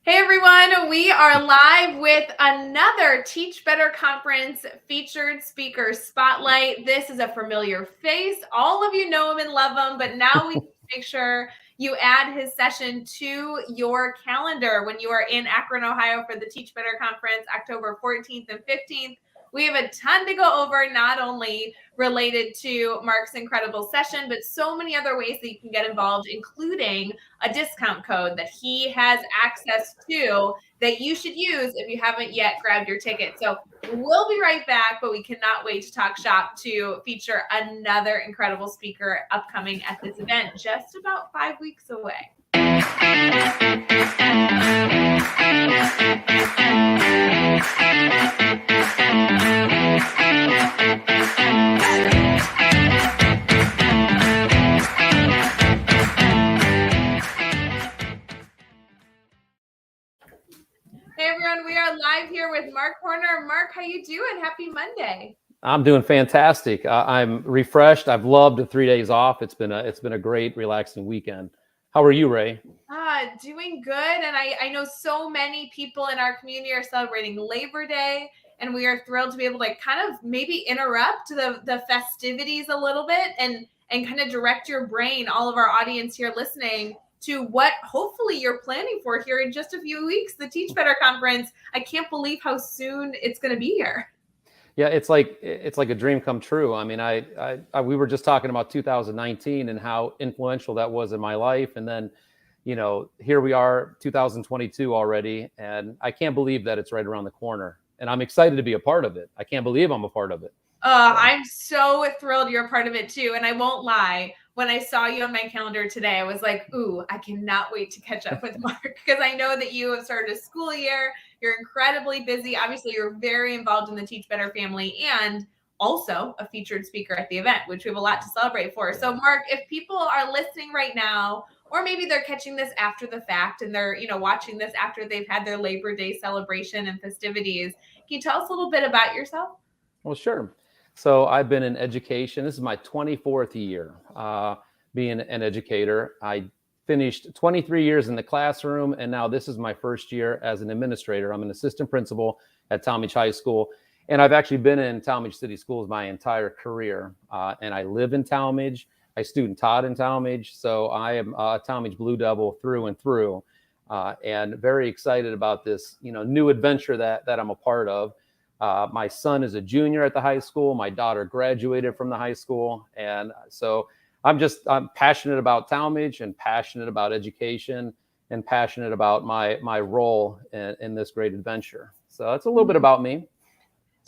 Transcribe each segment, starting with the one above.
Hey everyone, we are live with another Teach Better Conference featured speaker spotlight. This is a familiar face. All of you know him and love him, but now we make sure you add his session to your calendar when you are in Akron, Ohio for the Teach Better Conference, October 14th and 15th. We have a ton to go over, not only related to Mark's incredible session, but so many other ways that you can get involved, including a discount code that he has access to that you should use if you haven't yet grabbed your ticket. So we'll be right back, but we cannot wait to talk shop to feature another incredible speaker upcoming at this event just about 5 weeks away. Hey everyone, we are live here with Mark Horner. Mark, how you doing? Happy Monday. I'm doing fantastic. I'm refreshed. I've loved the 3 days off. It's been a great, relaxing weekend. How are you, Ray? Doing good. And I know so many people in our community are celebrating Labor Day, and we are thrilled to be able to kind of maybe interrupt the festivities a little bit and kind of direct your brain, all of our audience here listening, to what hopefully you're planning for here in just a few weeks, the Teach Better Conference. I can't believe how soon it's going to be here. Yeah, it's like a dream come true. I mean, we were just talking about 2019 and how influential that was in my life, and then, here we are, 2022 already, and I can't believe that it's right around the corner. And I'm excited to be a part of it. I can't believe I'm a part of it. I'm so thrilled you're a part of it too. And I won't lie, when I saw you on my calendar today, I was like, ooh, I cannot wait to catch up with Mark, because I know that you have started a school year. You're incredibly busy. Obviously, you're very involved in the Teach Better family and also a featured speaker at the event, which we have a lot to celebrate for. So Mark, if people are listening right now, or maybe they're catching this after the fact and they're, watching this after they've had their Labor Day celebration and festivities, can you tell us a little bit about yourself? Well, sure. So I've been in education. This is my 24th year being an educator. I finished 23 years in the classroom, and now this is my first year as an administrator. I'm an assistant principal at Tallmadge High School, and I've actually been in Tallmadge City Schools my entire career. And I live in Tallmadge. I student taught in Tallmadge, so I am a Tallmadge Blue Devil through and through, and very excited about this, new adventure that I'm a part of. My son is a junior at the high school. My daughter graduated from the high school. And so I'm passionate about Tallmadge and passionate about education and passionate about my role in this great adventure. So that's a little bit about me.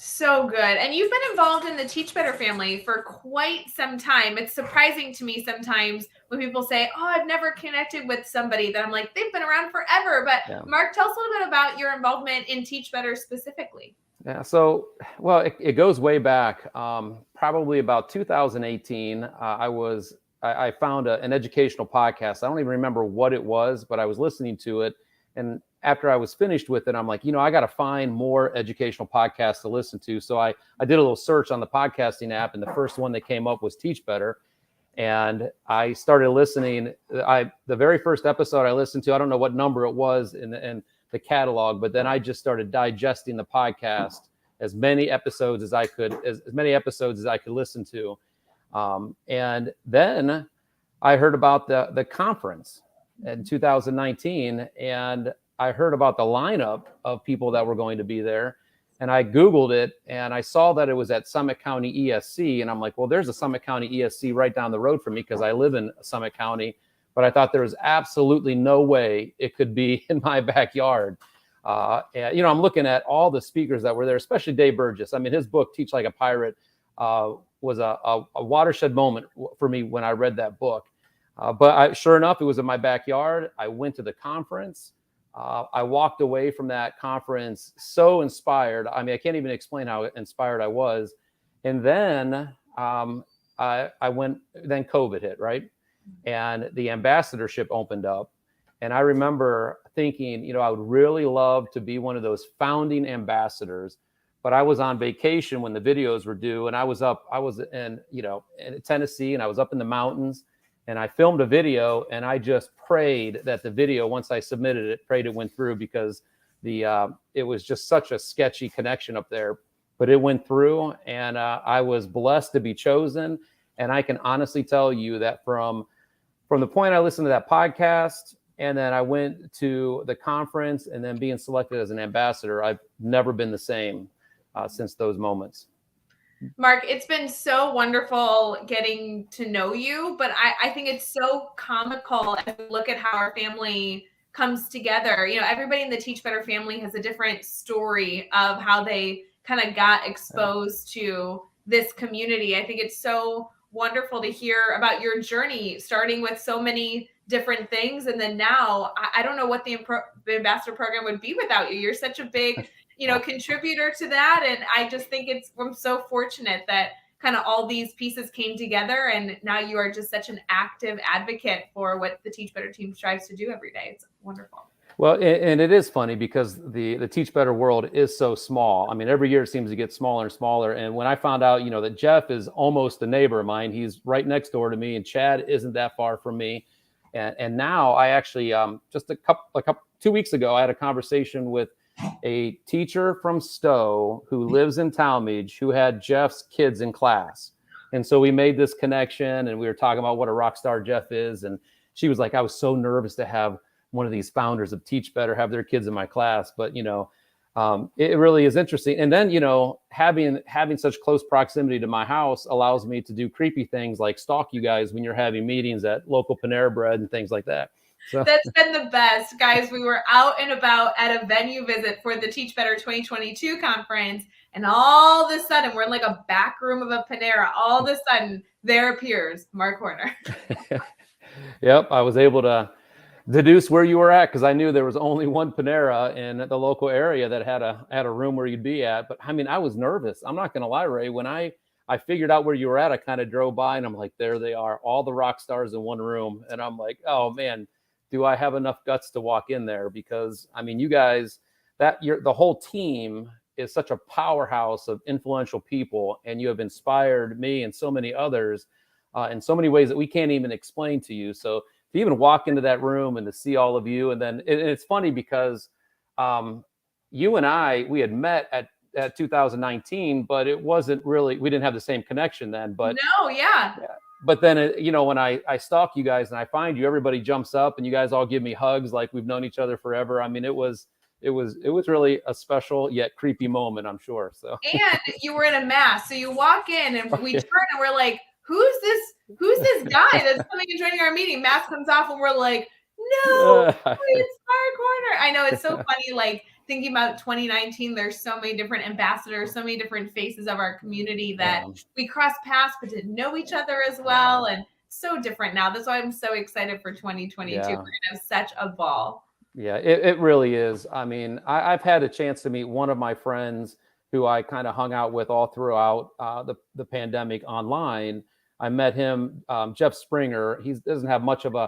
So good. And you've been involved in the Teach Better family for quite some time. It's surprising to me sometimes when people say, oh, I've never connected with somebody, that I'm like, they've been around forever. But yeah. Mark, tell us a little bit about your involvement in Teach Better specifically. Yeah, so, well, it goes way back, probably about 2018. I found an educational podcast. I don't even remember what it was, but I was listening to it. And after I was finished with it, I'm like, I got to find more educational podcasts to listen to. So I did a little search on the podcasting app, and the first one that came up was Teach Better. And I started listening. The very first episode I listened to, I don't know what number it was in the catalog, but then I just started digesting the podcast, as many episodes as I could listen to. And then I heard about the conference in 2019, and I heard about the lineup of people that were going to be there. And I Googled it, and I saw that it was at Summit County ESC. And I'm like, well, there's a Summit County ESC right down the road from me, because I live in Summit County. But I thought there was absolutely no way it could be in my backyard. And, I'm looking at all the speakers that were there, especially Dave Burgess. I mean, his book, Teach Like a Pirate, was a watershed moment for me when I read that book. But sure enough, it was in my backyard. I went to the conference. I walked away from that conference so inspired. I mean, I can't even explain how inspired I was. And then then COVID hit, right? And the ambassadorship opened up. And I remember thinking, I would really love to be one of those founding ambassadors. But I was on vacation when the videos were due, and I was in Tennessee, and I was up in the mountains. and I filmed a video, and I just prayed that the video, once I submitted it, prayed it went through, because it was just such a sketchy connection up there, but it went through, and I was blessed to be chosen. And I can honestly tell you that from the point I listened to that podcast, and then I went to the conference, and then being selected as an ambassador, I've never been the same since those moments. Mark, it's been so wonderful getting to know you, but I think it's so comical as we look at how our family comes together. You know, everybody in the Teach Better family has a different story of how they kind of got exposed to this community. I think it's so wonderful to hear about your journey, starting with so many different things. And then now, I don't know what the ambassador program would be without you. You're such a big contributor to that. And I just think I'm so fortunate that kind of all these pieces came together, and now you are just such an active advocate for what the Teach Better team strives to do every day. It's wonderful. Well, and it is funny because the Teach Better world is so small. I mean, every year it seems to get smaller and smaller. And when I found out, that Jeff is almost a neighbor of mine, he's right next door to me, and Chad isn't that far from me. And now I actually, just 2 weeks ago, I had a conversation with a teacher from Stowe who lives in Talmadge, who had Jeff's kids in class. And so we made this connection, and we were talking about what a rock star Jeff is. And she was like, I was so nervous to have one of these founders of Teach Better have their kids in my class. But, it really is interesting. And then, having such close proximity to my house allows me to do creepy things like stalk you guys when you're having meetings at local Panera Bread and things like that. So that's been the best, guys. We were out and about at a venue visit for the Teach Better 2022 conference, and all of a sudden, we're in like a back room of a Panera. All of a sudden, there appears Mark Horner. Yep, I was able to deduce where you were at, because I knew there was only one Panera in the local area that had a room where you'd be at. But I mean, I was nervous. I'm not going to lie, Ray. When I figured out where you were at, I kind of drove by, and I'm like, there they are, all the rock stars in one room. And I'm like, oh man, do I have enough guts to walk in there? Because I mean, you guys, the whole team is such a powerhouse of influential people, and you have inspired me and so many others in so many ways that we can't even explain to you. So to even walk into that room and to see all of you, and then it's funny because you and we had met at 2019, but it wasn't really, we didn't have the same connection then. But no, yeah. But then, when I stalk you guys and I find you, everybody jumps up and you guys all give me hugs like we've known each other forever. I mean, it was really a special yet creepy moment, I'm sure. So, and you were in a mask, so you walk in and we turn and we're like, who's this guy that's coming and joining our meeting? Mask comes off and we're like, no, it's Mark Horner. I know, it's so funny, like thinking about 2019, there's so many different ambassadors, so many different faces of our community that we crossed paths but didn't know each other as well. And so different now. That's why I'm so excited for 2022. We're gonna have such a ball. Yeah, it really is. I mean, I've had a chance to meet one of my friends who I kind of hung out with all throughout the pandemic online. I met him, Jeff Springer. He doesn't have much of a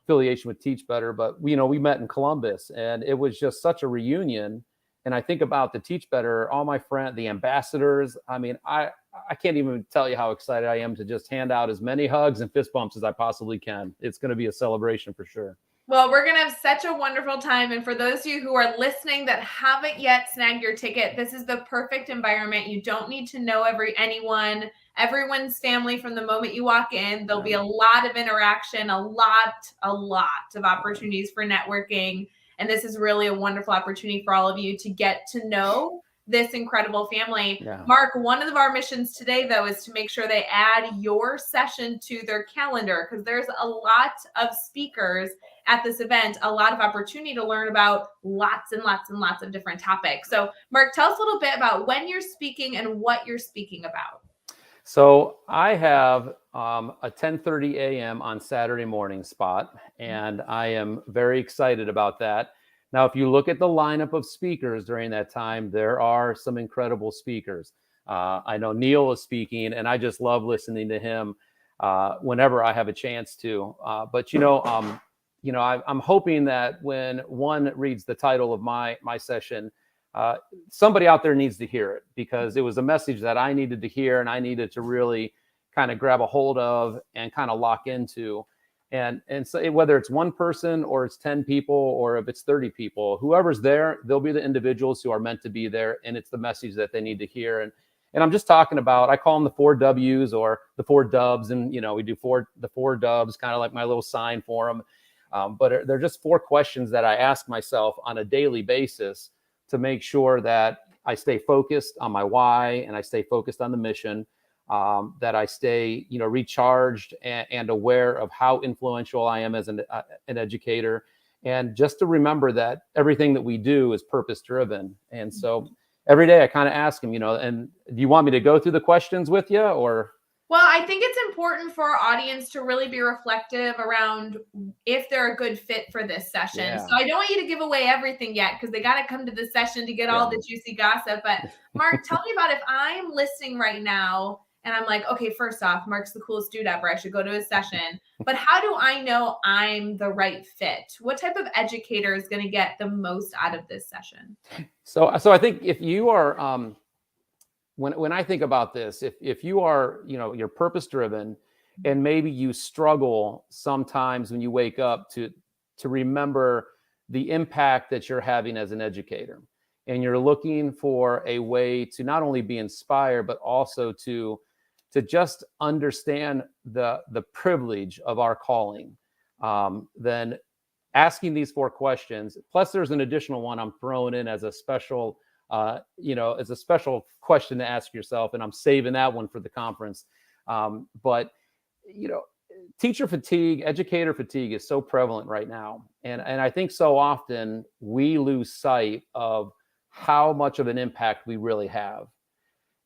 affiliation with Teach Better, but we met in Columbus, and it was just such a reunion. And I think about the Teach Better, all my friends, the ambassadors. I mean, I can't even tell you how excited I am to just hand out as many hugs and fist bumps as I possibly can. It's going to be a celebration for sure. Well, we're going to have such a wonderful time. And for those of you who are listening that haven't yet snagged your ticket, this is the perfect environment. You don't need to know everyone's family from the moment you walk in. There'll be a lot of interaction, a lot of opportunities for networking. And this is really a wonderful opportunity for all of you to get to know this incredible family. Yeah. Mark, one of our missions today, though, is to make sure they add your session to their calendar, because there's a lot of speakers at this event, a lot of opportunity to learn about lots and lots and lots of different topics. So, Mark, tell us a little bit about when you're speaking and what you're speaking about. So I have a 10:30 a.m. on Saturday morning spot, and I am very excited about that. Now, if you look at the lineup of speakers during that time, there are some incredible speakers. I know Neil is speaking, and I just love listening to him whenever I have a chance to. But I'm hoping that when one reads the title of my session, somebody out there needs to hear it, because it was a message that I needed to hear and I needed to really kind of grab a hold of and kind of lock into. And so whether it's one person or it's 10 people or if it's 30 people, whoever's there, they'll be the individuals who are meant to be there. And it's the message that they need to hear. And I'm just talking about, I call them the 4 W's or the 4 dubs. And, you know, we do the 4 dubs, kind of like my little sign for them. But they're just 4 questions that I ask myself on a daily basis to make sure that I stay focused on my why and I stay focused on the mission, that I stay, you know, recharged and aware of how influential I am as an educator. And just to remember that everything that we do is purpose driven. And so every day I kind of ask them, you know, and do you want me to go through the questions with you or? Well, I think it's important for our audience to really be reflective around if they're a good fit for this session. Yeah. So I don't want you to give away everything yet because they got to come to the session to get all the juicy gossip. But Mark, tell me about if I'm listening right now and I'm like, okay, first off, Mark's the coolest dude ever. I should go to his session. But how do I know I'm the right fit? What type of educator is going to get the most out of this session? So I think if you are, when I think about this, if you are, you know, you're purpose driven and maybe you struggle sometimes when you wake up to remember the impact that you're having as an educator, and you're looking for a way to not only be inspired, but also to just understand the privilege of our calling, then asking these 4 questions, plus there's an additional one I'm throwing in as a special, you know, as a special question to ask yourself, and I'm saving that one for the conference. But, you know, teacher fatigue, educator fatigue is so prevalent right now. And I think so often we lose sight of how much of an impact we really have.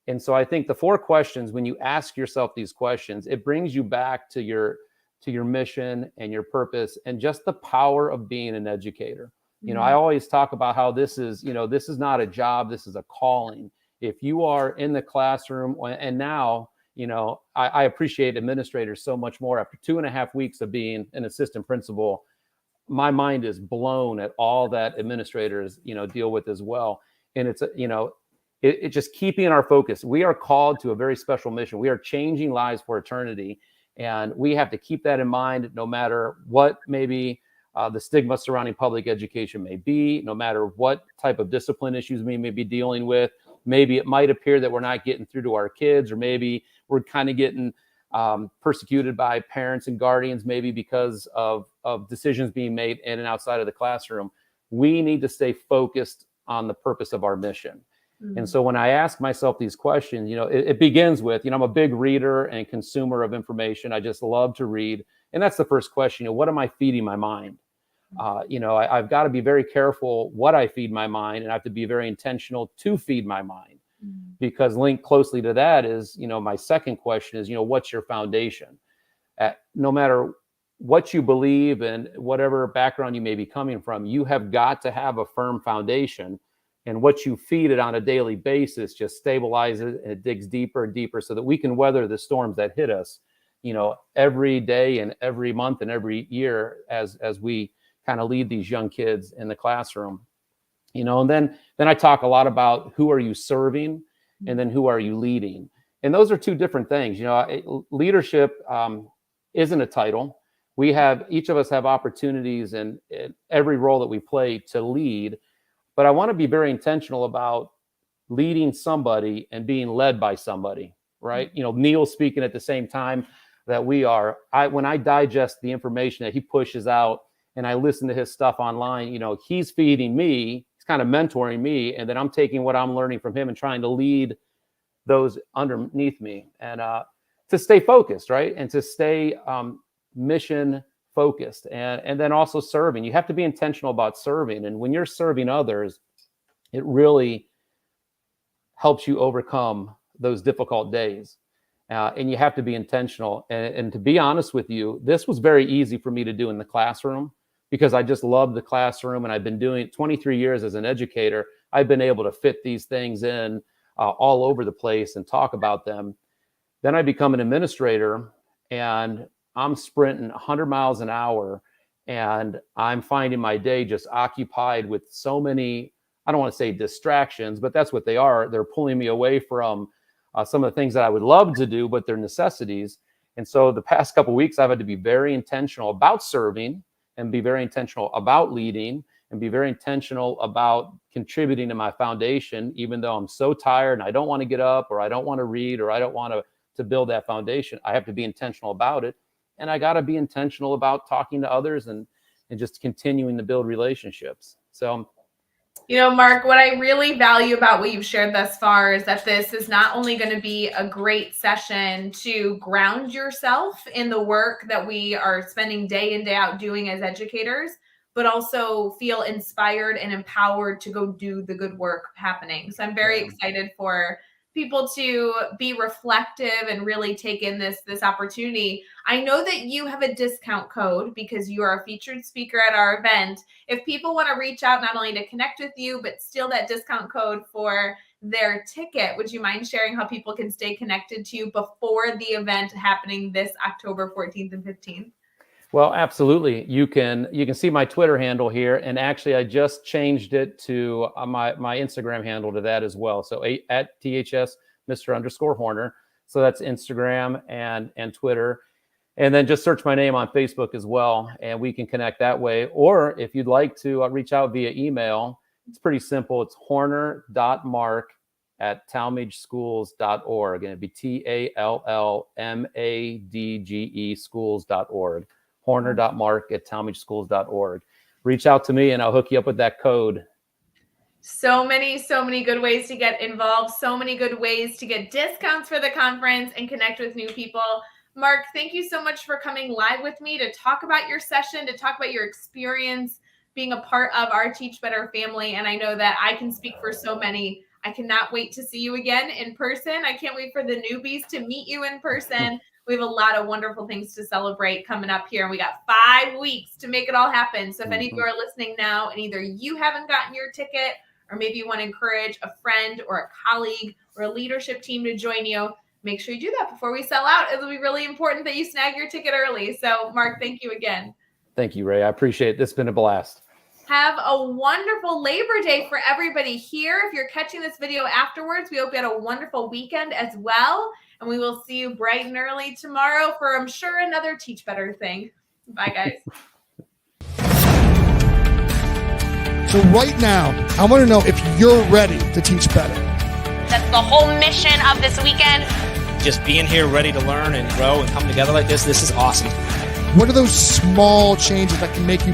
And so I think the 4 questions, when you ask yourself these questions, it brings you back to your mission and your purpose and just the power of being an educator. You know, I always talk about how this is, you know, this is not a job, this is a calling. If you are in the classroom, and now, you know, I appreciate administrators so much more. After 2.5 weeks of being an assistant principal, my mind is blown at all that administrators, you know, deal with as well. And it's, you know, it's just keeping our focus. We are called to a very special mission. We are changing lives for eternity. And we have to keep that in mind, no matter what maybe the stigma surrounding public education may be, no matter what type of discipline issues we may be dealing with. Maybe it might appear that we're not getting through to our kids, or maybe we're kind of getting persecuted by parents and guardians, maybe because of decisions being made in and outside of the classroom. We need to stay focused on the purpose of our mission. And so when I ask myself these questions, you know, it begins with, you know, I'm a big reader and consumer of information. I just love to read. And that's the first question, you know, what am I feeding my mind? You know, I've got to be very careful what I feed my mind, and I have to be very intentional to feed my mind, because linked closely to that is, you know, my second question is, you know, what's your foundation? No matter what you believe and whatever background you may be coming from, you have got to have a firm foundation. And what you feed it on a daily basis just stabilizes it, and it digs deeper and deeper so that we can weather the storms that hit us, you know, every day and every month and every year as we kind of lead these young kids in the classroom. You know, and then I talk a lot about who are you serving and then who are you leading. And those are 2 different things. You know, leadership isn't a title. Each of us have opportunities in every role that we play to lead. But I want to be very intentional about leading somebody and being led by somebody, right? You know, Neil's speaking at the same time that we are. When I digest the information that he pushes out and I listen to his stuff online, you know, he's feeding me, he's kind of mentoring me, and then I'm taking what I'm learning from him and trying to lead those underneath me, and to stay focused, right? And to stay mission focused, and then also serving. You have to be intentional about serving. And when you're serving others, it really helps you overcome those difficult days. And you have to be intentional. And to be honest with you, this was very easy for me to do in the classroom because I just love the classroom. And I've been doing 23 years as an educator. I've been able to fit these things in all over the place and talk about them. Then I become an administrator, and I'm sprinting 100 miles an hour, and I'm finding my day just occupied with so many, I don't want to say distractions, but that's what they are. They're pulling me away from some of the things that I would love to do, but they're necessities. And so the past couple of weeks, I've had to be very intentional about serving and be very intentional about leading and be very intentional about contributing to my foundation, even though I'm so tired and I don't want to get up, or I don't want to read, or I don't want to build that foundation. I have to be intentional about it. And I got to be intentional about talking to others and just continuing to build relationships. So, Mark, what I really value about what you've shared thus far is that this is not only going to be a great session to ground yourself in the work that we are spending day in, day out doing as educators, but also feel inspired and empowered to go do the good work happening. So I'm very excited for people to be reflective and really take in this opportunity. I know that you have a discount code because you are a featured speaker at our event. If people want to reach out, not only to connect with you, but steal that discount code for their ticket, would you mind sharing how people can stay connected to you before the event happening this October 14th and 15th? Well, absolutely. You can see my Twitter handle here, and actually I just changed it to my Instagram handle to that as well. So at THS Mr._Horner. So that's Instagram and Twitter. And then just search my name on Facebook as well, and we can connect that way. Or if you'd like to reach out via email, it's pretty simple. It's horner.mark@talmageschools.org, and it'd be TALLMADGE schools.org. horner.mark@talmageschools.org. Reach out to me and I'll hook you up with that code. So many good ways to get involved. So many good ways to get discounts for the conference and connect with new people. Mark, thank you so much for coming live with me to talk about your session, to talk about your experience being a part of our Teach Better family. And I know that I can speak for so many. I cannot wait to see you again in person. I can't wait for the newbies to meet you in person. We have a lot of wonderful things to celebrate coming up here. And we got 5 weeks to make it all happen. So if any of you are listening now and either you haven't gotten your ticket, or maybe you want to encourage a friend or a colleague or a leadership team to join you, make sure you do that before we sell out. It'll be really important that you snag your ticket early. So Mark, thank you again. Thank you, Ray. I appreciate it. This has been a blast. Have a wonderful Labor Day for everybody here. If you're catching this video afterwards, we hope you had a wonderful weekend as well. And we will see you bright and early tomorrow for, I'm sure, another Teach Better thing. Bye, guys. So right now, I want to know if you're ready to teach better. That's the whole mission of this weekend. Just being here ready to learn and grow and come together like this is awesome. What are those small changes that can make you